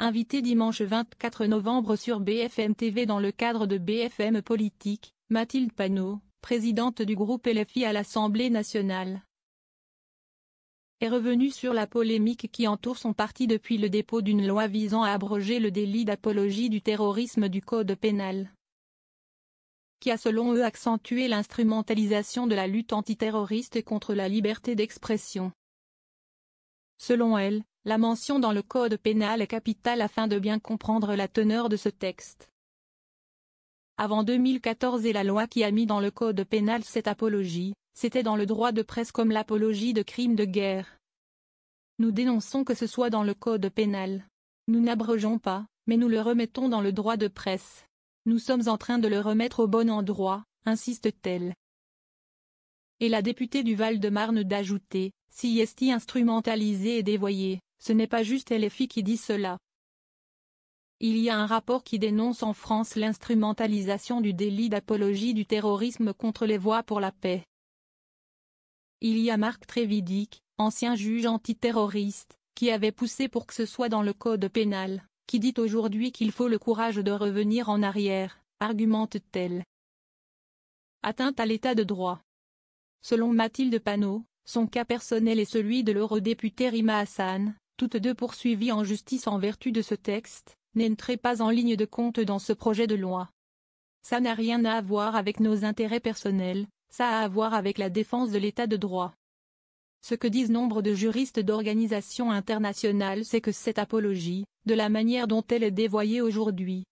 Invité dimanche 24 novembre sur BFM TV dans le cadre de BFM Politique, Mathilde Panot, présidente du groupe LFI à l'Assemblée nationale, est revenue sur la polémique qui entoure son parti depuis le dépôt d'une loi visant à abroger le délit d'apologie du terrorisme du Code pénal, qui a selon eux accentué l'instrumentalisation de la lutte antiterroriste contre la liberté d'expression. Selon elle, la mention dans le Code pénal est capitale afin de bien comprendre la teneur de ce texte. Avant 2014 et la loi qui a mis dans le Code pénal cette apologie, c'était dans le droit de presse comme l'apologie de crimes de guerre. Nous dénonçons que ce soit dans le Code pénal. Nous n'abrogeons pas, mais nous le remettons dans le droit de presse. Nous sommes en train de le remettre au bon endroit, insiste-t-elle. Et la députée du Val-de-Marne d'ajouter, si est instrumentalisé et dévoyé, ce n'est pas juste LFI qui dit cela. Il y a un rapport qui dénonce en France l'instrumentalisation du délit d'apologie du terrorisme contre les Voix pour la paix. Il y a Marc Trévidic, ancien juge antiterroriste, qui avait poussé pour que ce soit dans le Code pénal, qui dit aujourd'hui qu'il faut le courage de revenir en arrière, argumente-t-elle. Atteinte à l'état de droit. Selon Mathilde Panot, son cas personnel et celui de l'eurodéputée Rima Hassan, toutes deux poursuivies en justice en vertu de ce texte, n'entraient pas en ligne de compte dans ce projet de loi. Ça n'a rien à voir avec nos intérêts personnels, ça a à voir avec la défense de l'état de droit. Ce que disent nombre de juristes d'organisations internationales, c'est que cette apologie, de la manière dont elle est dévoyée aujourd'hui,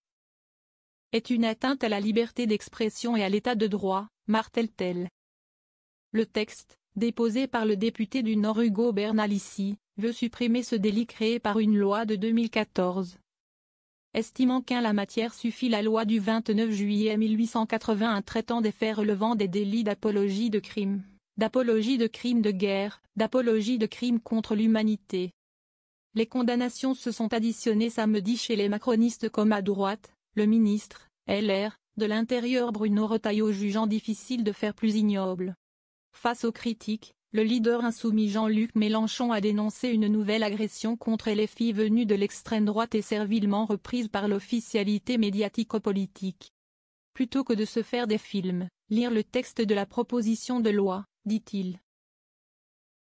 est une atteinte à la liberté d'expression et à l'état de droit, martèle-t-elle. Le texte, déposé par le député du Nord Ugo Bernalicis, veut supprimer ce délit créé par une loi de 2014. Estimant qu'en la matière suffit la loi du 29 juillet 1881 traitant des faits relevant des délits d'apologie de crimes de guerre, d'apologie de crimes contre l'humanité. Les condamnations se sont additionnées samedi chez les macronistes comme à droite, le ministre, LR, de l'Intérieur Bruno Retailleau jugeant difficile de faire plus ignoble. Face aux critiques, le leader insoumis Jean-Luc Mélenchon a dénoncé une nouvelle agression contre LFI venue de l'extrême droite et servilement reprise par l'officialité médiatico-politique. Plutôt que de se faire des films, lire le texte de la proposition de loi, dit-il.